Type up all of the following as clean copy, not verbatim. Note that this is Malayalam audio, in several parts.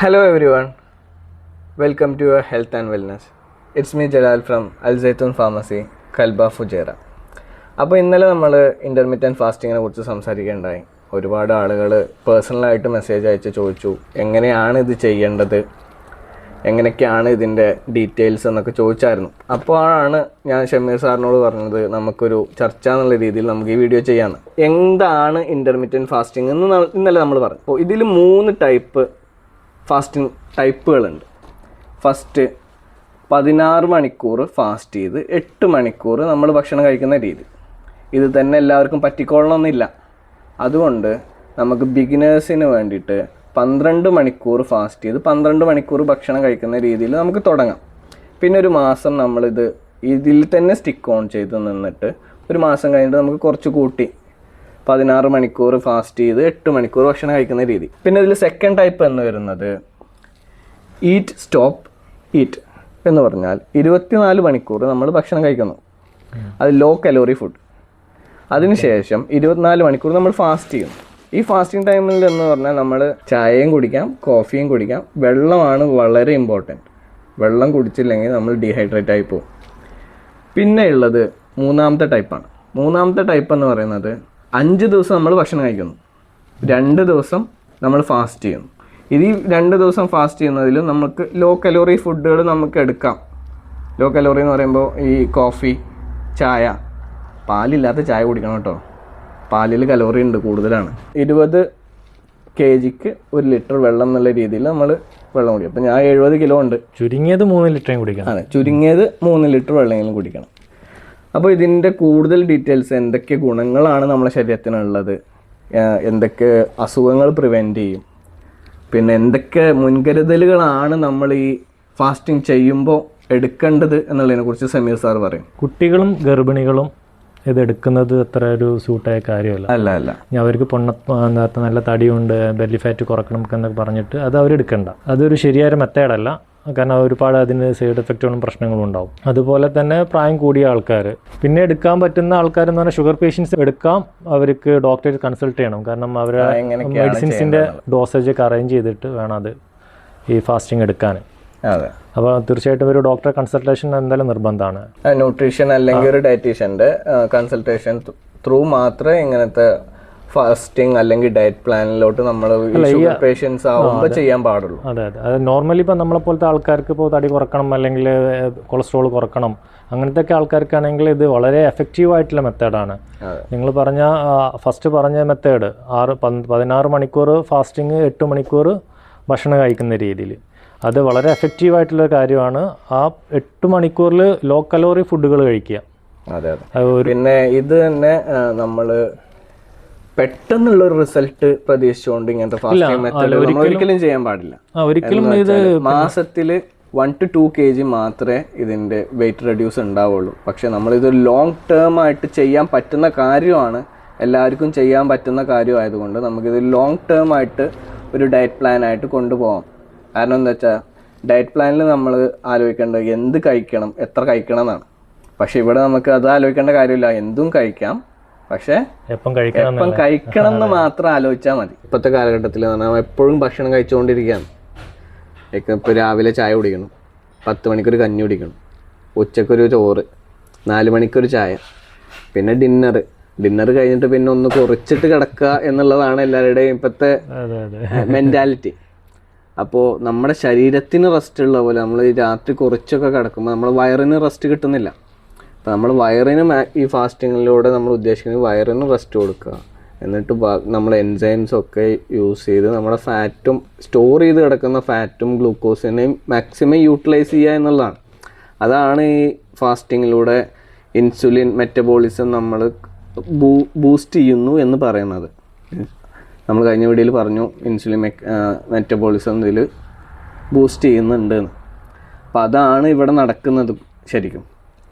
Hello everyone, welcome to your health and wellness. It's me Jalal from Al Zaitun Pharmacy, Kalba Fujairah. അപ്പോൾ ഇന്നലെ നമ്മൾ ഇൻ്റർമിറ്റൻറ്റ് ഫാസ്റ്റിങ്ങിനെ കുറിച്ച് സംസാരിക്കുകയുണ്ടായി. ഒരുപാട് ആളുകൾ പേഴ്സണലായിട്ട് മെസ്സേജ് അയച്ച് ചോദിച്ചു എങ്ങനെയാണ് ഇത് ചെയ്യേണ്ടത്, എങ്ങനെയൊക്കെയാണ് ഇതിൻ്റെ ഡീറ്റെയിൽസ് എന്നൊക്കെ ചോദിച്ചായിരുന്നു. അപ്പോഴാണ് ഞാൻ ഷമീർ സാറിനോട് പറഞ്ഞത് നമുക്കൊരു ചർച്ച എന്നുള്ള രീതിയിൽ നമുക്ക് ഈ വീഡിയോ ചെയ്യാമെന്ന്. എന്താണ് ഇൻ്റർമിറ്റൻറ്റ് ഫാസ്റ്റിംഗ് എന്ന് ഇന്നലെ നമ്മൾ പറഞ്ഞു. അപ്പോൾ ഇതിൽ 3 ടൈപ്പ് ഫാസ്റ്റിംഗ് ടൈപ്പുകളുണ്ട്. ഫസ്റ്റ് 16 മണിക്കൂർ ഫാസ്റ്റ് ചെയ്ത് 8 മണിക്കൂർ നമ്മൾ ഭക്ഷണം കഴിക്കുന്ന രീതി. ഇത് തന്നെ എല്ലാവർക്കും പറ്റിക്കൊള്ളണമെന്നില്ല. അതുകൊണ്ട് നമുക്ക് ബിഗിനേഴ്സിന് വേണ്ടിയിട്ട് 12 മണിക്കൂർ ഫാസ്റ്റ് ചെയ്ത് 12 മണിക്കൂർ ഭക്ഷണം കഴിക്കുന്ന രീതിയിൽ നമുക്ക് തുടങ്ങാം. പിന്നെ ഒരു മാസം നമ്മളിത് ഇതിൽ തന്നെ സ്റ്റിക്ക് ഓൺ ചെയ്ത് നിന്നിട്ട് ഒരു മാസം കഴിഞ്ഞിട്ട് നമുക്ക് കുറച്ച് കൂട്ടി 16 മണിക്കൂർ ഫാസ്റ്റ് ചെയ്ത് 8 മണിക്കൂർ ഭക്ഷണം കഴിക്കുന്ന രീതി. പിന്നെ ഇതിൽ സെക്കൻഡ് ടൈപ്പ് എന്ന് വരുന്നത് ഈറ്റ് സ്റ്റോപ്പ് ഈറ്റ് എന്ന് പറഞ്ഞാൽ 24 മണിക്കൂർ നമ്മൾ ഭക്ഷണം കഴിക്കുന്നു. അത് ലോ കലോറി ഫുഡ്. അതിനുശേഷം 24 മണിക്കൂർ നമ്മൾ ഫാസ്റ്റ് ചെയ്യുന്നു. ഈ ഫാസ്റ്റിംഗ് ടൈമിൽ എന്ന് പറഞ്ഞാൽ നമ്മൾ ചായയും കുടിക്കാം, കോഫിയും കുടിക്കാം. വെള്ളമാണ് വളരെ ഇമ്പോർട്ടൻറ്റ്. വെള്ളം കുടിച്ചില്ലെങ്കിൽ നമ്മൾ ഡീഹൈഡ്രേറ്റ് ആയി പോകും. പിന്നെ ഉള്ളത് മൂന്നാമത്തെ ടൈപ്പാണ്. മൂന്നാമത്തെ ടൈപ്പ് എന്ന് പറയുന്നത് 5 ദിവസം നമ്മൾ ഭക്ഷണം കഴിക്കുന്നു, 2 ദിവസം നമ്മൾ ഫാസ്റ്റ് ചെയ്യുന്നു. ഇത് 2 ദിവസം ഫാസ്റ്റ് ചെയ്യുന്നതിലും നമുക്ക് ലോ കലോറി ഫുഡുകൾ നമുക്ക് എടുക്കാം. ലോ കലോറി എന്ന് പറയുമ്പോൾ ഈ കോഫി, ചായ, പാലില്ലാത്ത ചായ കുടിക്കണം കേട്ടോ. പാലിൽ കലോറി ഉണ്ട്, കൂടുതലാണ്. 20 kgക്ക് 1 ലിറ്റർ വെള്ളം എന്നുള്ള രീതിയിൽ നമ്മൾ വെള്ളം കുടിക്കും. അപ്പോൾ ഞാൻ 70 കിലോ ഉണ്ട്. ചുരുങ്ങിയത് 3 ലിറ്റർ കുടിക്കണം. അതെ, ചുരുങ്ങിയത് 3 ലിറ്റർ വെള്ളമെങ്കിലും കുടിക്കണം. അപ്പോൾ ഇതിൻ്റെ കൂടുതൽ ഡീറ്റെയിൽസ്, എന്തൊക്കെ ഗുണങ്ങളാണ് നമ്മുടെ ശരീരത്തിനുള്ളത്, എന്തൊക്കെ അസുഖങ്ങൾ പ്രിവെൻറ്റ് ചെയ്യും, പിന്നെ എന്തൊക്കെ മുൻകരുതലുകളാണ് നമ്മൾ ഈ ഫാസ്റ്റിംഗ് ചെയ്യുമ്പോൾ എടുക്കേണ്ടത് എന്നുള്ളതിനെക്കുറിച്ച് സമീർ സാർ പറയും. കുട്ടികളും ഗർഭിണികളും ഇതെടുക്കുന്നത് അത്ര ഒരു സൂട്ടായ കാര്യമല്ല. അല്ല അവർക്ക് നല്ല തടിയുണ്ട്, ബെല്ലി ഫാറ്റ് കുറക്കണം എന്നൊക്കെ പറഞ്ഞിട്ട് അത് അവരെടുക്കണ്ട. അതൊരു ശരിയായ മെത്തേഡല്ല. കാരണം ഒരുപാട് അതിന് സൈഡ് എഫക്റ്റുകളും പ്രശ്നങ്ങളും ഉണ്ടാവും. അതുപോലെ തന്നെ പ്രായം കൂടിയ ആൾക്കാർ, പിന്നെ എടുക്കാൻ പറ്റുന്ന ആൾക്കാരെന്ന് പറഞ്ഞാൽ ഷുഗർ പേഷ്യൻസ് എടുക്കാം. അവർക്ക് ഡോക്ടറെ കൺസൾട്ട് ചെയ്യണം. കാരണം അവർ മെഡിസിൻസിൻ്റെ ഡോസേജ് ഒക്കെ അറേഞ്ച് ചെയ്തിട്ട് വേണം അത് ഈ ഫാസ്റ്റിംഗ് എടുക്കാൻ. അപ്പോൾ തീർച്ചയായിട്ടും ഒരു ഡോക്ടറെ കൺസൾട്ടേഷൻ എന്തായാലും നിർബന്ധമാണ്. ന്യൂട്രീഷൻ അല്ലെങ്കിൽ ഒരു ഡയറ്റീഷ്യൻ്റെ കൺസൾട്ടേഷൻ ത്രൂ മാത്രമേ ഇങ്ങനത്തെ ഫാസ്റ്റിംഗ് അല്ലെങ്കിൽ ഡയറ്റ് പ്ലാനിലോട്ട് നമ്മൾ ഷുഗർ പേഷ്യൻസ് ആവുമ്പോൾ ചെയ്യാൻ പാടുള്ളൂ. അതെ. അത് നോർമലി ഇപ്പോൾ നമ്മളെപ്പോലത്തെ ആൾക്കാർക്ക് ഇപ്പോൾ തടി കുറക്കണം അല്ലെങ്കിൽ കൊളസ്ട്രോൾ കുറക്കണം, അങ്ങനത്തെ ഒക്കെ ആൾക്കാർക്കാണെങ്കിൽ ഇത് വളരെ എഫക്റ്റീവ് ആയിട്ടുള്ള മെത്തേഡാണ്. നിങ്ങൾ ഫസ്റ്റ് പറഞ്ഞ മെത്തേഡ് 16 മണിക്കൂർ ഫാസ്റ്റിംഗ്, 8 മണിക്കൂർ ഭക്ഷണം കഴിക്കുന്ന രീതിയിൽ, അത് വളരെ എഫക്റ്റീവ് ആയിട്ടുള്ള കാര്യമാണ്. ആ 8 മണിക്കൂറിൽ ലോ കലോറി ഫുഡുകൾ കഴിക്കുക. അതെ. പിന്നെ ഇത് തന്നെ നമ്മൾ പെട്ടെന്നുള്ളൊരു റിസൾട്ട് പ്രതീക്ഷിച്ചുകൊണ്ട് ഇങ്ങനത്തെ ഫാസ്റ്റിംഗ് മെത്തേഡ് ഒരിക്കലും ചെയ്യാൻ പാടില്ല. ഒരിക്കലും ഇത് മാസത്തിൽ 1 to 2 kg മാത്രമേ ഇതിൻ്റെ വെയിറ്റ് റെഡ്യൂസ് ഉണ്ടാവുള്ളൂ. പക്ഷെ നമ്മളിത് ലോങ് ടേം ആയിട്ട് ചെയ്യാൻ പറ്റുന്ന കാര്യമാണ്, എല്ലാവർക്കും ചെയ്യാൻ പറ്റുന്ന കാര്യമായതുകൊണ്ട് നമുക്കിത് ലോങ് ടേം ആയിട്ട് ഒരു ഡയറ്റ് പ്ലാൻ ആയിട്ട് കൊണ്ടുപോകാം. കാരണം എന്താ വെച്ചാൽ ഡയറ്റ് പ്ലാനിൽ നമ്മൾ ആലോചിക്കേണ്ടത് എന്ത് കഴിക്കണം, എത്ര കഴിക്കണം എന്നാണ്. പക്ഷെ ഇവിടെ നമുക്ക് അത് ആലോചിക്കേണ്ട കാര്യമില്ല. എന്തും കഴിക്കാം, പക്ഷേ എപ്പം കഴിക്കണം എന്ന് മാത്രം ആലോചിച്ചാൽ മതി. ഇപ്പോഴത്തെ കാലഘട്ടത്തിൽ നമ്മൾ എപ്പോഴും ഭക്ഷണം കഴിച്ചുകൊണ്ടിരിക്കുകയാണ്. ഇപ്പോൾ രാവിലെ ചായ കുടിക്കണം, 10 മണിക്കൊരു കഞ്ഞി കുടിക്കണം, ഉച്ചക്കൊരു ചോറ്, 4 മണിക്കൊരു ചായ, പിന്നെ ഡിന്നർ കഴിഞ്ഞിട്ട് പിന്നെ ഒന്ന് കുറച്ചിട്ട് കിടക്കുക എന്നുള്ളതാണ് എല്ലാവരുടെയും ഇപ്പോഴത്തെ മെൻറ്റാലിറ്റി. അപ്പോൾ നമ്മുടെ ശരീരത്തിന് റെസ്റ്റ് ഉള്ള പോലെ നമ്മൾ ഈ രാത്രി കുറച്ചൊക്കെ കിടക്കുമ്പോൾ നമ്മുടെ വയറിന് റെസ്റ്റ് കിട്ടുന്നില്ല. അപ്പോൾ നമ്മൾ വയറിന് ഈ ഫാസ്റ്റിങ്ങിലൂടെ നമ്മൾ ഉദ്ദേശിക്കുന്നത് വയറിന് റെസ്റ്റ് കൊടുക്കുക, എന്നിട്ട് നമ്മൾ എൻസൈംസൊക്കെ യൂസ് ചെയ്ത് നമ്മുടെ ഫാറ്റും സ്റ്റോർ ചെയ്ത് കിടക്കുന്ന ഫാറ്റും ഗ്ലൂക്കോസിനെയും മാക്സിമം യൂട്ടിലൈസ് ചെയ്യുക എന്നുള്ളതാണ്. അതാണ് ഈ ഫാസ്റ്റിങ്ങിലൂടെ ഇൻസുലിൻ മെറ്റബോളിസം നമ്മൾ ബൂസ്റ്റ് ചെയ്യുന്നു എന്ന് പറയുന്നത്. നമ്മൾ കഴിഞ്ഞ വീഡിയോയിൽ പറഞ്ഞു ഇൻസുലിൻ മെറ്റബോളിസം ഇതിൽ ബൂസ്റ്റ് ചെയ്യുന്നുണ്ട് എന്ന്. അപ്പോൾ അതാണ് ഇവിടെ നടക്കുന്നത് ശരിക്കും.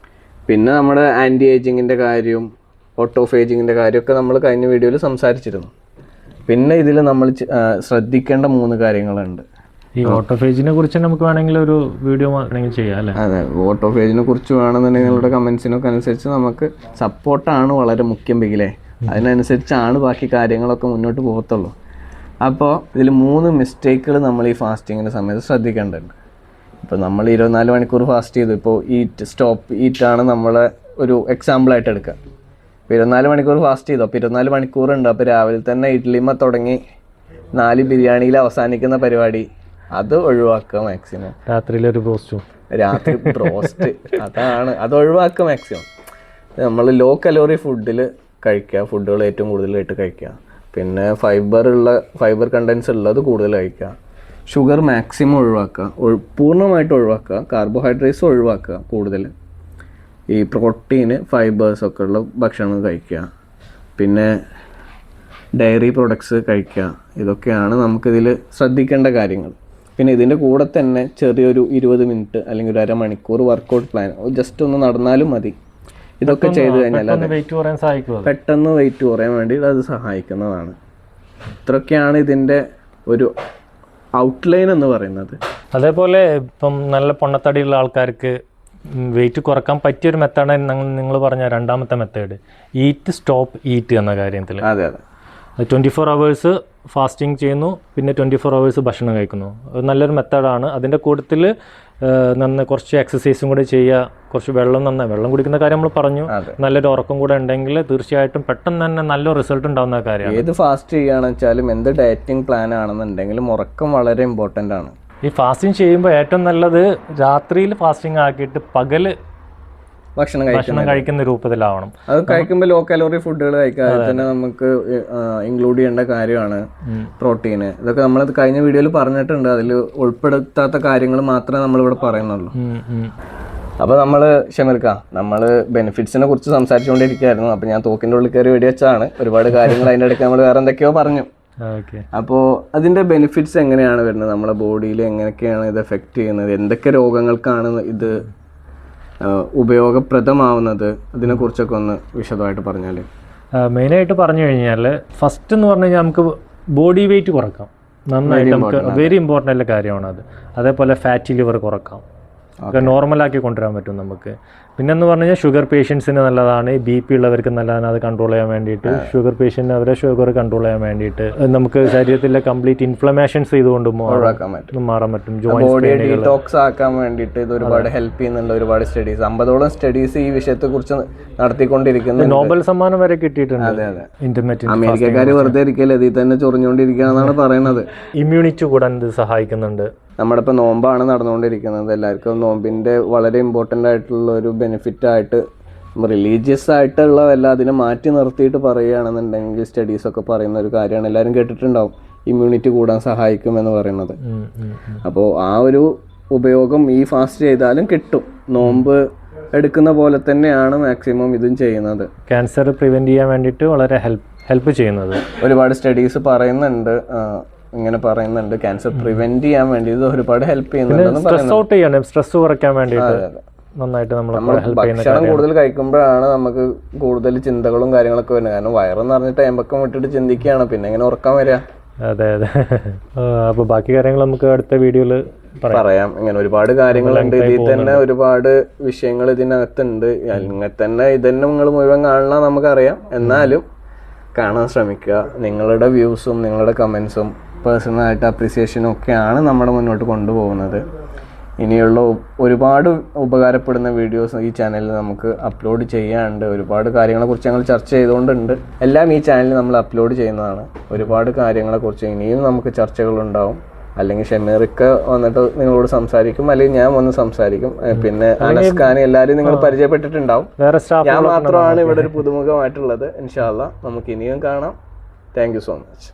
പിന്നെ നമ്മുടെ ആൻറ്റി ഏജിങ്ങിൻ്റെ കാര്യവും ഓട്ടോഫേജിങ്ങിൻ്റെ കാര്യമൊക്കെ നമ്മൾ കഴിഞ്ഞ വീഡിയോയിൽ സംസാരിച്ചിരുന്നു. പിന്നെ ഇതിൽ നമ്മൾ ശ്രദ്ധിക്കേണ്ട 3 കാര്യങ്ങളുണ്ട്. ഈ ഓട്ടോഫേജിനെ കുറിച്ച് നമുക്ക് വേണമെങ്കിൽ ഒരു വീഡിയോ വേണമെങ്കിൽ ചെയ്യാം അല്ലേ? അതെ, ഓട്ടോഫേജിനെ കുറിച്ച് വേണമെന്നുണ്ടെങ്കിൽ നിങ്ങളുടെ കമൻസിനൊക്കെ അനുസരിച്ച് നമുക്ക് സപ്പോർട്ടാണ് വളരെ മുഖ്യം. ബിഗിലേ അതിനനുസരിച്ചാണ് ബാക്കി കാര്യങ്ങളൊക്കെ മുന്നോട്ട് പോകത്തുള്ളൂ. അപ്പോൾ ഇതിൽ 3 മിസ്റ്റേക്കുകൾ നമ്മൾ ഈ ഫാസ്റ്റിങ്ങിൻ്റെ സമയത്ത് ശ്രദ്ധിക്കേണ്ടതുണ്ട്. ഇപ്പോൾ നമ്മൾ 24 മണിക്കൂർ ഫാസ്റ്റ് ചെയ്തു, ഇപ്പോൾ ഈറ്റ് സ്റ്റോപ്പ് ഈറ്റാണ് നമ്മളെ ഒരു എക്സാമ്പിളായിട്ട് എടുക്കുക. ഇപ്പോൾ 24 മണിക്കൂർ ഫാസ്റ്റ് ചെയ്തു, അപ്പോൾ 24 മണിക്കൂറുണ്ട്. അപ്പോൾ രാവിലെ തന്നെ ഇഡ്ലിമ തുടങ്ങി 4 ബിരിയാണിയിൽ അവസാനിക്കുന്ന പരിപാടി അത് ഒഴിവാക്കുക മാക്സിമം. രാത്രിയിലൊരു ബ്രോസ്റ്റും, രാത്രി ബ്രോസ്റ്റ്, അത് ഒഴിവാക്കുക മാക്സിമം. നമ്മൾ ലോ കലോറി ഫുഡിൽ കഴിക്കുക, ഫുഡുകൾ ഏറ്റവും കൂടുതലായിട്ട് കഴിക്കുക. പിന്നെ ഫൈബർ കണ്ടൻസ് ഉള്ളത് കൂടുതൽ കഴിക്കുക. ഷുഗർ മാക്സിമം ഒഴിവാക്കുക, പൂർണ്ണമായിട്ട് ഒഴിവാക്കുക. കാർബോഹൈഡ്രേറ്റ്സ് ഒഴിവാക്കുക കൂടുതൽ. ഈ പ്രോട്ടീന് ഫൈബേഴ്സ് ഒക്കെ ഉള്ള ഭക്ഷണം കഴിക്കുക. പിന്നെ ഡയറി പ്രൊഡക്ട്സ് കഴിക്കുക. ഇതൊക്കെയാണ് നമുക്കിതിൽ ശ്രദ്ധിക്കേണ്ട കാര്യങ്ങൾ. പിന്നെ ഇതിൻ്റെ കൂടെ തന്നെ ചെറിയൊരു 20 മിനിറ്റ് അല്ലെങ്കിൽ ഒരു അരമണിക്കൂർ വർക്കൗട്ട് പ്ലാൻ ജസ്റ്റ് ഒന്ന് നടന്നാലും മതി. ഇതൊക്കെ ചെയ്ത് കഴിഞ്ഞാൽ പെട്ടെന്ന് വെയിറ്റ് കുറയാൻ വേണ്ടി അത് സഹായിക്കുന്നതാണ്. ഇത്രയൊക്കെയാണ് ഇതിൻ്റെ ഒരു ഔട്ട്ലൈൻ എന്ന് പറയുന്നത്. അതേപോലെ ഇപ്പം നല്ല പൊണ്ണത്തടിയുള്ള ആൾക്കാർക്ക് വെയിറ്റ് കുറക്കാൻ പറ്റിയൊരു മെത്തേഡാണ് നിങ്ങൾ പറഞ്ഞ രണ്ടാമത്തെ മെത്തേഡ്, ഈറ്റ് സ്റ്റോപ്പ് ഈറ്റ് എന്ന കാര്യത്തിൽ. അതെ അതെ, 24 hours ഫാസ്റ്റിംഗ് ചെയ്യുന്നു, പിന്നെ 24 hours ഭക്ഷണം കഴിക്കുന്നു. അത് നല്ലൊരു മെത്തേഡാണ്. അതിൻ്റെ കൂട്ടത്തിൽ കുറച്ച് എക്സസൈസും കൂടെ ചെയ്യുക, കുറച്ച് വെള്ളം കുടിക്കുന്ന കാര്യം നമ്മൾ പറഞ്ഞു. നല്ലൊരു ഉറക്കം കൂടെ ഉണ്ടെങ്കിൽ തീർച്ചയായിട്ടും പെട്ടെന്ന് തന്നെ നല്ല റിസൾട്ട് ഉണ്ടാകുന്ന കാര്യമാണ്. ഏത് ഫാസ്റ്റ് ചെയ്യുകയാണെന്ന് വെച്ചാലും എന്ത് ഡയറ്റിംഗ് പ്ലാൻ ആണെന്നുണ്ടെങ്കിലും ഉറക്കം വളരെ ഇമ്പോർട്ടൻ്റ് ആണ്. ഈ ഫാസ്റ്റിംഗ് ചെയ്യുമ്പോൾ ഏറ്റവും നല്ലത് രാത്രിയിൽ ഫാസ്റ്റിംഗ് ആക്കിയിട്ട് പകല് ഭക്ഷണം കഴിക്കുന്ന രൂപത്തിലാവണം. അത് കഴിക്കുമ്പോൾ ലോ കലോറി ഫുഡുകൾ കഴിക്കുക. അതിൽ തന്നെ നമുക്ക് ഇൻക്ലൂഡ് ചെയ്യേണ്ട കാര്യമാണ് പ്രോട്ടീന്. ഇതൊക്കെ നമ്മൾ കഴിഞ്ഞ വീഡിയോയിൽ പറഞ്ഞിട്ടുണ്ട്. അതിൽ ഉൾപ്പെടുത്താത്ത കാര്യങ്ങൾ മാത്രമേ നമ്മളിവിടെ പറയുന്നുള്ളൂ. അപ്പോൾ നമ്മൾ നമ്മൾ ബെനിഫിറ്റ്സിനെ കുറിച്ച് സംസാരിച്ചുകൊണ്ടിരിക്കുകയായിരുന്നു. അപ്പോൾ ഞാൻ തോക്കിൻ്റെ ഉള്ളിൽ കയറി വെടി വെച്ചാണ്. ഒരുപാട് കാര്യങ്ങൾ അതിൻ്റെ ഇടയ്ക്ക് നമ്മൾ വേറെ എന്തൊക്കെയോ പറഞ്ഞു. അപ്പോൾ അതിൻ്റെ ബെനിഫിറ്റ്സ് എങ്ങനെയാണ് വരുന്നത്, നമ്മുടെ ബോഡിയിൽ എങ്ങനെയൊക്കെയാണ് ഇത് എഫക്റ്റ് ചെയ്യുന്നത്, എന്തൊക്കെ രോഗങ്ങൾക്കാണ് ഇത് ഉപയോഗപ്രദമാവുന്നത്, അതിനെക്കുറിച്ചൊക്കെ ഒന്ന് വിശദമായിട്ട് പറഞ്ഞാൽ. മെയിനായിട്ട് പറഞ്ഞു കഴിഞ്ഞാൽ ഫസ്റ്റ് എന്ന് പറഞ്ഞു കഴിഞ്ഞാൽ നമുക്ക് ബോഡി വെയിറ്റ് കുറക്കാം. നന്നായിട്ട് നമുക്ക് വെരി ഇമ്പോർട്ടൻ്റ് ആയിട്ടുള്ള കാര്യമാണ് അത്. അതേപോലെ ഫാറ്റി ലിവർ കുറക്കാം, നോർമലാക്കി കൊണ്ടുവരാൻ പറ്റും നമുക്ക്. പിന്നെന്ന് പറഞ്ഞു കഴിഞ്ഞാൽ ഷുഗർ പേഷ്യൻസിന് നല്ലതാണ്, BP ഉള്ളവർക്ക് നല്ലതാണ്. അത് കൺട്രോൾ ചെയ്യാൻ വേണ്ടിയിട്ട് ഷുഗർ പേഷ്യൻ്റ് അവരെ ഷുഗർ കൺട്രോൾ ചെയ്യാൻ വേണ്ടിയിട്ട് നമുക്ക് ശരീരത്തിലെ കംപ്ലീറ്റ് ഇൻഫ്ലമേഷൻസ് ചെയ്തുകൊണ്ട് മാറാൻ പറ്റും. ബോഡി ഡീടോക്സ് ആക്കാൻ വേണ്ടിയിട്ട് ഇത് ഒരുപാട് ഹെൽപ്പ് ചെയ്യുന്നുള്ള ഒരുപാട് സ്റ്റഡീസ്, 50ഓളം സ്റ്റഡീസ് ഈ വിഷയത്തെ കുറിച്ച് നടത്തിക്കൊണ്ടിരിക്കുന്നത്. നോബൽ സമ്മാനം വരെ കിട്ടിയിട്ടുണ്ട്. അതെ അതെ, അമേരിക്കക്കാർ വെറുതെ ഇരിക്കല്ലേ, ഇതിൽ തന്നെ ചൊറിഞ്ഞുകൊണ്ടിരിക്കുകയാണെന്നാണ് പറയുന്നത്. ഇമ്മ്യൂണിറ്റി കൂടാൻ ഇത് സഹായിക്കുന്നുണ്ട്. നമ്മുടെ ഇപ്പോൾ നോമ്പാണ് നടന്നുകൊണ്ടിരിക്കുന്നത്. എല്ലാവർക്കും നോമ്പിൻ്റെ വളരെ ഇമ്പോർട്ടൻ്റ് ആയിട്ടുള്ള ഒരു ബെനിഫിറ്റായിട്ട് റിലീജിയസ് ആയിട്ടുള്ളതല്ല, അതിനെ മാറ്റി നിർത്തിയിട്ട് പറയുകയാണെന്നുണ്ടെങ്കിൽ സ്റ്റഡീസൊക്കെ പറയുന്ന ഒരു കാര്യമാണ്. എല്ലാവരും കേട്ടിട്ടുണ്ടാവും, ഇമ്മ്യൂണിറ്റി കൂടാൻ സഹായിക്കുമെന്ന് പറയുന്നത്. അപ്പോൾ ആ ഒരു ഉപയോഗം ഈ ഫാസ്റ്റ് ചെയ്താലും കിട്ടും. നോമ്പ് എടുക്കുന്ന പോലെ തന്നെയാണ് മാക്സിമം ഇതും ചെയ്യുന്നത്. ക്യാൻസർ പ്രിവെൻറ്റ് ചെയ്യാൻ വേണ്ടിയിട്ട് വളരെ ഹെൽപ്പ് ചെയ്യുന്നത്. ഒരുപാട് സ്റ്റഡീസ് പറയുന്നുണ്ട്, ഇങ്ങനെ പറയുന്നുണ്ട്, ക്യാൻസർ പ്രിവെന്റ് ചെയ്യാൻ വേണ്ടി ഇത് ഒരുപാട് ഹെൽപ്പ് ചെയ്യുന്നുണ്ട്. സ്ട്രെസ് കുറയ്ക്കാൻ വേണ്ടിയിട്ട് നന്നായിട്ട് ഭക്ഷണം കൂടുതൽ കഴിക്കുമ്പോഴാണ് നമുക്ക് കൂടുതൽ ചിന്തകളും കാര്യങ്ങളൊക്കെ വരുന്നത്. കാരണം വയറെന്ന് പറഞ്ഞിട്ട് എമ്പക്കം വിട്ടിട്ട് ചിന്തിക്കുകയാണ്, പിന്നെ എങ്ങനെ ഉറക്കാൻ വരിക. അതെ അതെ. അപ്പോൾ ബാക്കി കാര്യങ്ങൾ നമുക്ക് അടുത്ത വീഡിയോയിൽ പറയാം. ഇങ്ങനെ ഒരുപാട് കാര്യങ്ങളുണ്ട്, ഇതിൽ തന്നെ ഒരുപാട് വിഷയങ്ങൾ ഇതിനകത്തുണ്ട്. ഇങ്ങനെ തന്നെ ഇതന്നെ നിങ്ങൾ മുഴുവൻ കാണണം നമുക്കറിയാം, എന്നാലും കാണാൻ ശ്രമിക്കുക. നിങ്ങളുടെ വ്യൂസും നിങ്ങളുടെ കമൻസും പേഴ്സണലായിട്ട് അപ്രീസിയേഷനും ഒക്കെയാണ് നമ്മുടെ മുന്നോട്ട് കൊണ്ടുപോകുന്നത്. ഇനിയുള്ള ഒരുപാട് ഉപകാരപ്പെടുന്ന വീഡിയോസ് ഈ ചാനലിൽ നമുക്ക് അപ്ലോഡ് ചെയ്യാനുണ്ട്. ഒരുപാട് കാര്യങ്ങളെക്കുറിച്ച് ഞങ്ങൾ ചർച്ച ചെയ്തുകൊണ്ടുണ്ട്. എല്ലാം ഈ ചാനലിൽ നമ്മൾ അപ്ലോഡ് ചെയ്യുന്നതാണ്. ഒരുപാട് കാര്യങ്ങളെക്കുറിച്ച് ഇനിയും നമുക്ക് ചർച്ചകളുണ്ടാവും. അല്ലെങ്കിൽ ഷമീർക്ക് വന്നിട്ട് നിങ്ങളോട് സംസാരിക്കും, അല്ലെങ്കിൽ ഞാൻ വന്ന് സംസാരിക്കും. പിന്നെ അനസ്ഖാൻ എല്ലാവരും നിങ്ങൾ പരിചയപ്പെട്ടിട്ടുണ്ടാവും. ഞാൻ മാത്രമാണ് ഇവിടെ ഒരു പുതുമുഖമായിട്ടുള്ളത്. ഇൻഷാ അല്ലാഹ് നമുക്ക് ഇനിയും കാണാം. Thank you so much.